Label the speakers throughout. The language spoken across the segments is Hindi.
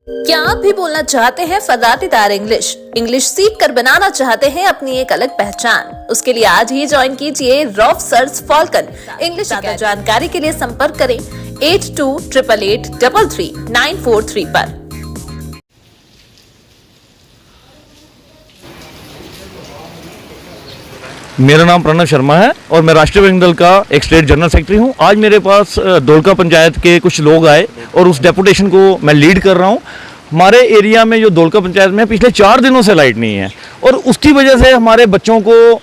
Speaker 1: क्या आप भी बोलना चाहते हैं फदातेदार इंग्लिश सीख कर बनाना चाहते हैं अपनी एक अलग पहचान? उसके लिए आज ही ज्वाइन कीजिए रॉफ सर्च फॉल्कन इंग्लिश। ज्यादा जानकारी के लिए संपर्क करें 8288833943 पर।
Speaker 2: मेरा नाम प्रणव शर्मा है और मैं राष्ट्रीय बजरंग दल का एक स्टेट जनरल सेक्रेटरी हूं। आज मेरे पास धोलका पंचायत के कुछ लोग आए और उस डेपुटेशन को मैं लीड कर रहा हूं। हमारे एरिया में जो धोलका पंचायत में पिछले 4 दिनों से लाइट नहीं है और उसकी वजह से हमारे बच्चों को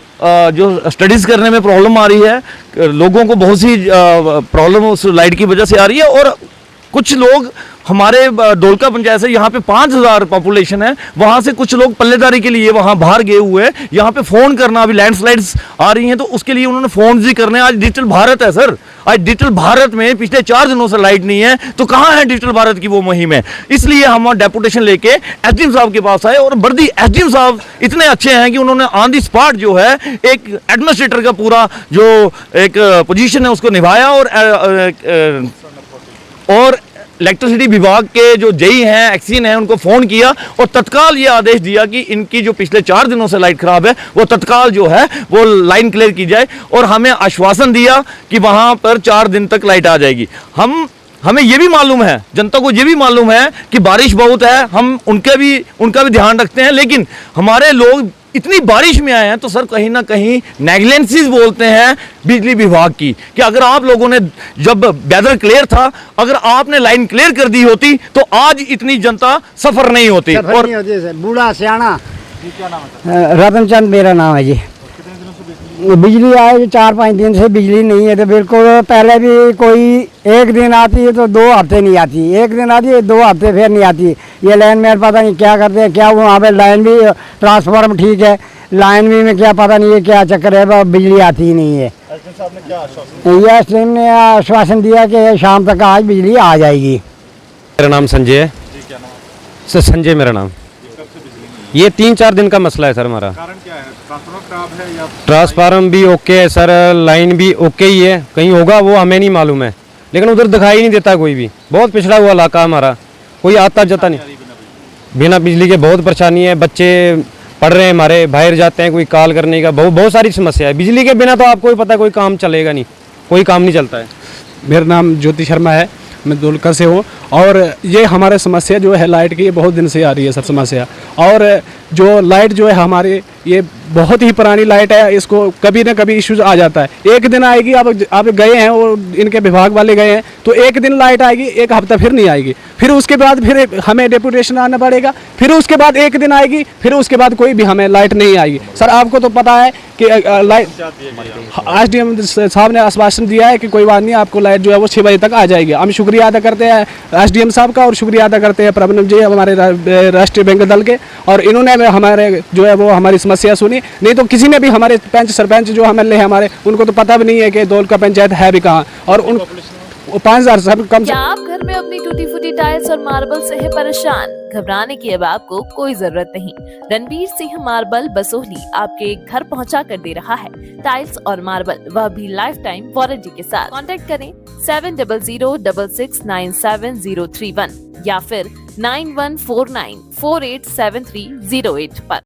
Speaker 2: जो स्टडीज़ करने में प्रॉब्लम आ रही है, लोगों को बहुत सी प्रॉब्लम उस लाइट की वजह से आ रही है। और कुछ लोग हमारे धोलका पंचायत से, यहाँ पे 5000 पॉपुलेशन है, वहाँ से कुछ लोग पल्लेदारी के लिए वहाँ बाहर गए हुए हैं। यहाँ पे फ़ोन करना, अभी लैंडस्लाइड्स आ रही हैं तो उसके लिए उन्होंने फ़ोन भी करने। आज डिजिटल भारत है सर, आज डिजिटल भारत में पिछले 4 दिनों से लाइट नहीं है तो कहाँ है डिजिटल भारत की वो मुहिम है। इसलिए हम डेपुटेशन लेके एसडीएम साहब के पास आए और बर्दी एसडीएम साहब इतने अच्छे हैं कि उन्होंने ऑन दी स्पॉट जो है एक एडमिनिस्ट्रेटर का पूरा जो एक पोजीशन है उसको निभाया और इलेक्ट्रिसिटी विभाग के जो जेई हैं, एक्सीन हैं, उनको फ़ोन किया और तत्काल ये आदेश दिया कि इनकी जो पिछले 4 दिनों से लाइट ख़राब है वो तत्काल जो है वो लाइन क्लियर की जाए। और हमें आश्वासन दिया कि वहाँ पर 4 दिन तक लाइट आ जाएगी। हमें ये भी मालूम है, जनता को ये भी मालूम है कि बारिश बहुत है, हम उनका भी ध्यान रखते हैं, लेकिन हमारे लोग इतनी बारिश में आए हैं तो सर कहीं ना कहीं नेग्लिजेंस बोलते हैं बिजली विभाग की कि अगर आप लोगों ने, जब वेदर क्लियर था, अगर आपने लाइन क्लियर कर दी होती तो आज इतनी जनता सफर नहीं होती। और
Speaker 3: बूढ़ा सियाना, रतन चंद मेरा नाम है जी। बिजली आए 4-5 दिन से बिजली नहीं है। तो बिल्कुल पहले भी कोई एक दिन आती है तो 2 हफ्ते नहीं आती, एक दिन आती है 2 हफ्ते फिर नहीं आती। ये लाइन मैन पता नहीं क्या करते हैं, क्या वहाँ पे लाइन भी ट्रांसफार्मर ठीक है, लाइन भी में क्या पता नहीं है क्या चक्कर है, बिजली आती ही नहीं है। ये एसडीएम ने आश्वासन दिया कि शाम तक आज बिजली आ जाएगी।
Speaker 4: मेरा नाम संजय है सर, संजय मेरा नाम। ये 3-4 दिन का मसला है सर हमारा।
Speaker 5: कारण क्या है? ट्रांसफार्मर खराब है या
Speaker 4: ट्रांसफार्मर भी ओके है सर, लाइन भी ओके ही है, कहीं होगा वो हमें नहीं मालूम है, लेकिन उधर दिखाई नहीं देता कोई भी। बहुत पिछड़ा हुआ इलाका हमारा, कोई आता जाता नहीं, बिना बिजली के बहुत परेशानी है। बच्चे पढ़ रहे हैं हमारे, बाहर जाते हैं, कोई कॉल करने का बहुत सारी समस्या है। बिजली के बिना तो आपको ही पता है कोई काम चलेगा नहीं, कोई काम नहीं चलता है।
Speaker 5: मेरा नाम ज्योति शर्मा है, मैं धोलका से हूँ। और ये हमारे समस्या जो है लाइट की, ये बहुत दिन से आ रही है सर समस्या। और जो लाइट जो है हमारी, ये बहुत ही पुरानी लाइट है, इसको कभी ना कभी इश्यूज आ जाता है। एक दिन आएगी, आप गए हैं और इनके विभाग वाले गए हैं तो एक दिन लाइट आएगी, एक हफ्ता फिर नहीं आएगी, फिर उसके बाद फिर हमें डेपुटेशन आना पड़ेगा, फिर उसके बाद एक दिन आएगी, फिर उसके बाद कोई भी हमें लाइट नहीं आएगी। सर आपको तो पता है कि लाइट एसडीएम साहब ने आश्वासन दिया है कि कोई बात नहीं, आपको लाइट जो है वो 6 बजे तक आ जाएगी। हम शुक्रिया अदा करते हैं एसडीएम साहब का और शुक्रिया अदा करते हैं प्रणव जी हमारे राष्ट्रीय बजरंग दल के, और इन्होंने हमारे जो है वो हमारी समस्या सुनी। नहीं तो किसी ने भी, हमारे पंच सरपंच जो एमएलए हैं हमारे, उनको तो पता भी नहीं है कि धोलका पंचायत है भी कहाँ। और उन 5000 सब कम।
Speaker 1: क्या आप घर में अपनी टूटी फूटी टाइल्स और मार्बल से है परेशान? घबराने की अब आपको कोई जरूरत नहीं। रणवीर सिंह मार्बल बसोहली आपके घर पहुंचा कर दे रहा है टाइल्स और मार्बल, वह भी लाइफ टाइम वारंटी के साथ। कांटेक्ट करें 7006697031 या फिर 9149487308 पर।